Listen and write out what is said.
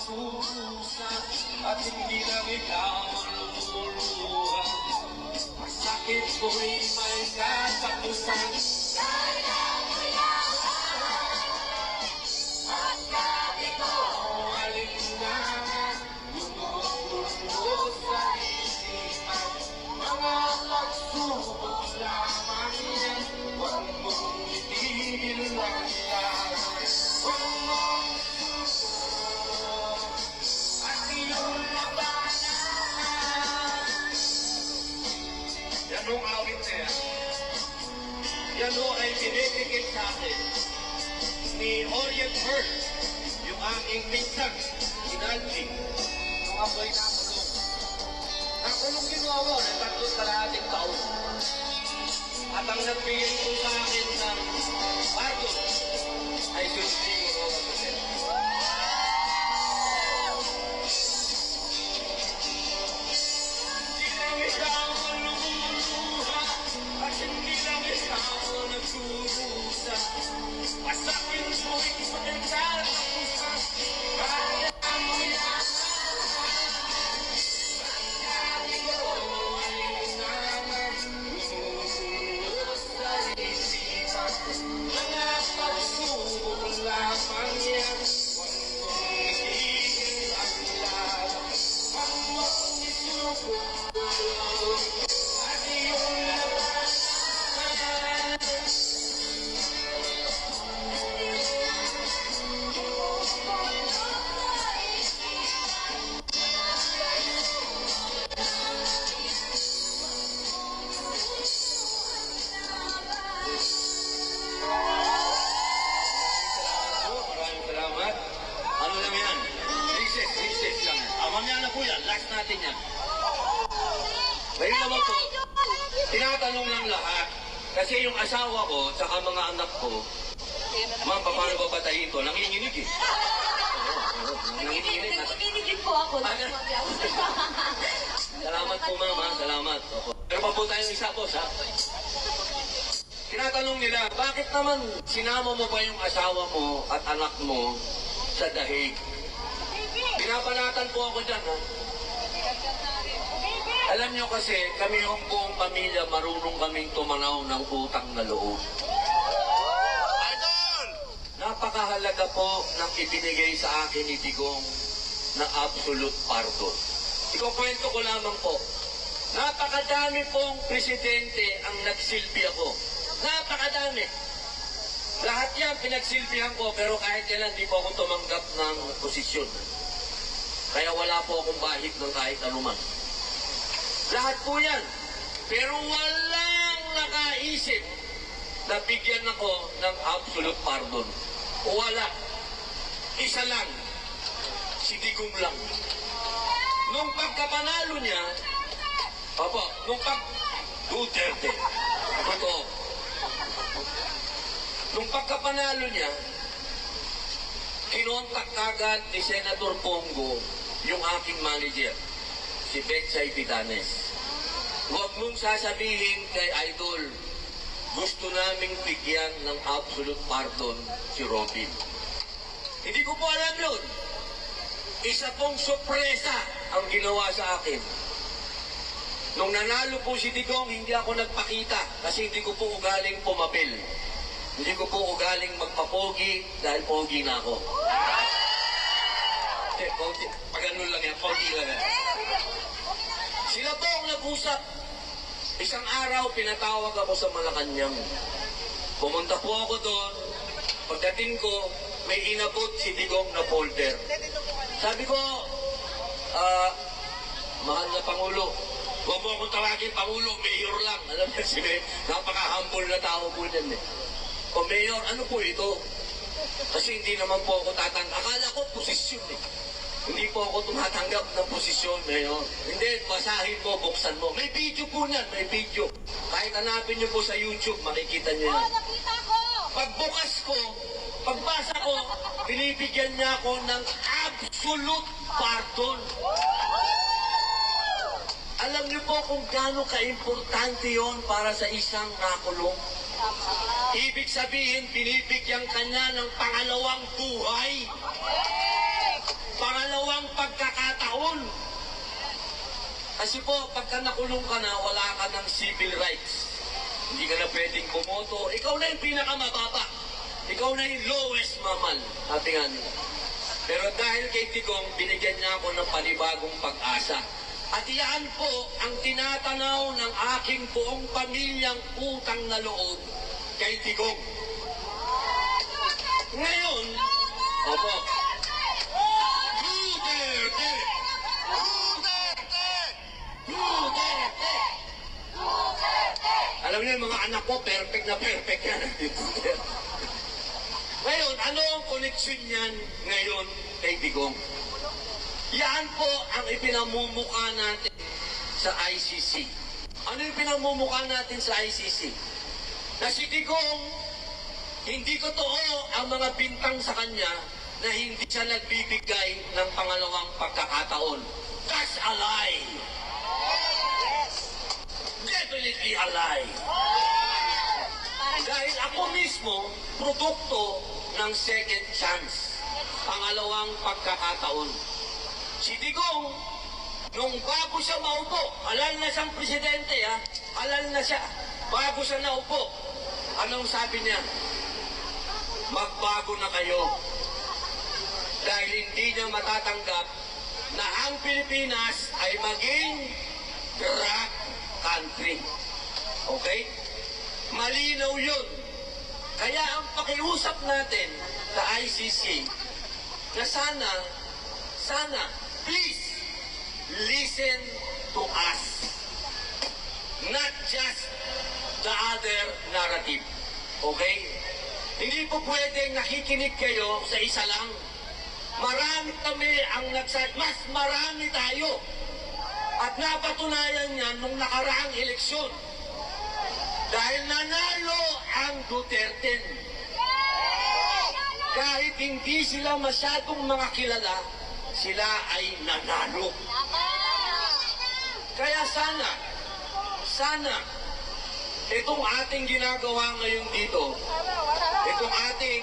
nagdurusa at hindi lang ikaw ang lumuluha. Masakit ko'y may katapusan. Kaya mo yan at sabi ko alinlangan lumulubos sa isipan. Mga pagsubok lamang yan, huwag mong itigil ang laban. Huwag mong isusunod at iyong labanan. Yan ang awit na yan. Yan o ay pinipigil sa akin ni Orient Heart, yung aking pinsang sinalping nung ako'y nakulong. Nakulong din ako ng 3 taon. At ang nagbigay ko sa akin ng pardon ay Sunday ko ako sa sila. Hindi lang ikaw ang lumuluha at hindi lang ikaw ang nagdurusa. Masakit mo'y magandang pusa. Kaya mo yan. Sabi ko alinlangan lumulubos sa isipan. Mga pagsubok lamang yan, huwag mong itigil ang laban. Huwag mong isusunod at iyong labanan. Maraming salamat. Ano lang yan? Recess lang. Mamaya na po yan. Last natin yan. Ngayon naman po, tinatanong lang lahat. Kasi yung asawa ko, tsaka mga anak ko, ma'am, paano ba batayin to? Nanginginig eh. Nanginginig. Nanginginig po ako. Salamat po, ma'am. Salamat. Pero pa po tayong isa po, ha? Tinatanong nila, bakit naman sinama mo ba yung asawa mo at anak mo sa dahig? Pinapanatan po ako dyan, ha? Alam nyo kasi, kami yung buong pamilya, marunong kaming tumanaw ng utang na loob. Idol! Napakahalaga po ng ibinigay sa akin ni Digong na absolute pardon. Ikukwento ko lamang po, napakadami pong presidente ang nagsilbi ako. Napakadami. Lahat yan pinagsilbihan ko, pero kahit kailan di po ako tumanggap ng posisyon. Kaya wala po akong bahid ng kahit anuman. Lahat po yan. Pero walang nakaisip na bigyan ako ng absolute pardon. Wala. Isa lang. Si Digong lang. Nung pagkapanalo niya, nung Duterte. Totoo. Nung pagkapanalo niya, kinontak agad ni Senator Pongo yung aking manager, si Betchay Vitanes. Huwag mong sasabihin kay Idol, gusto naming bigyan ng absolute pardon si Robin. Hindi ko po alam yun. Isa pong sorpresa ang ginawa sa akin. Nung nanalo po si Digong, hindi ako nagpakita kasi hindi ko po ugaling pumapil. Hindi ko po ugaling magpapogi dahil pogi na ako. Pag ganun lang yan, pogi lang yan. Sila po ang nag-usap. Isang araw, pinatawag ako sa Malacanang. Pumunta po ako doon. Pagdating ko, may inabot si Digong na folder. Sabi ko, mahal na Pangulo, huwag mo akong tawagin Pangulo, Mayor lang. Alam niya si Mayor, napaka-humble na tao po din eh. O Mayor, ano po ito? Kasi hindi naman po ako tatanggap. Akala ko posisyon eh. Hindi po ako tumatanggap ng posisyon, Mayor. Hindi, basahin mo, buksan mo. May video po niyan, may video. Kahit hanapin niyo po sa YouTube, makikita niyo yan. Nakita ko! Pagbukas ko, pagbasa ko, binibigyan niya ako ng absolute pardon. Alam niyo po kung gaano ka-importante yon para sa isang nakulong. Ibig sabihin, binibigyan kanya ng pangalawang buhay. Pangalawang Kasi po, pagka nakulong ka na, wala ka ng civil rights. Hindi ka na pwedeng bumoto. Ikaw na yung pinakamababa. Ikaw na yung lowest mamal. Sabi nga nila. Pero dahil kay Tigong, binigyan niya ako ng panibagong pag-asa. At iyan po ang tinatanaw ng aking buong pamilyang utang na loob kay Tigong. Ngayon, opo, Duterte! Duterte! Duterte! Alam niyo, yung mga anak ko, perfect na perfect yan. Ngayon, ano ang koneksyon niyan ngayon kay Digong? Yan po ang ipinamumukha natin sa ICC. Ano yung pinamumukha natin sa ICC? Na si Digong, hindi totoo ang mga bintang sa kanya na hindi siya nagbibigay ng pangalawang pagkakataon. That's a lie. Definitely a lie. Dahil ako mismo, produkto ng second chance. Pangalawang pagkakataon. Si Digong, nung bago siya maupo, halal na siyang presidente, ha? Halal na siya. Bago siya naupo, anong sabi niya? Magbago na kayo. Dahil hindi niya matatanggap na ang Pilipinas ay maging drug country. Okay? Malinaw yun. Kaya ang pakiusap natin sa ICC na sana, please, listen to us. Not just the other narrative. Okay? Hindi po pwedeng nakikinig kayo sa isa lang. Marami kami ang mas marami tayo. At napatunayan yan nung nakaraang eleksyon. Dahil nanalo ang Duterte. Kahit hindi sila masyadong mga kilala, sila ay nanalo. Kaya sana, itong ating ginagawa ngayon dito, itong ating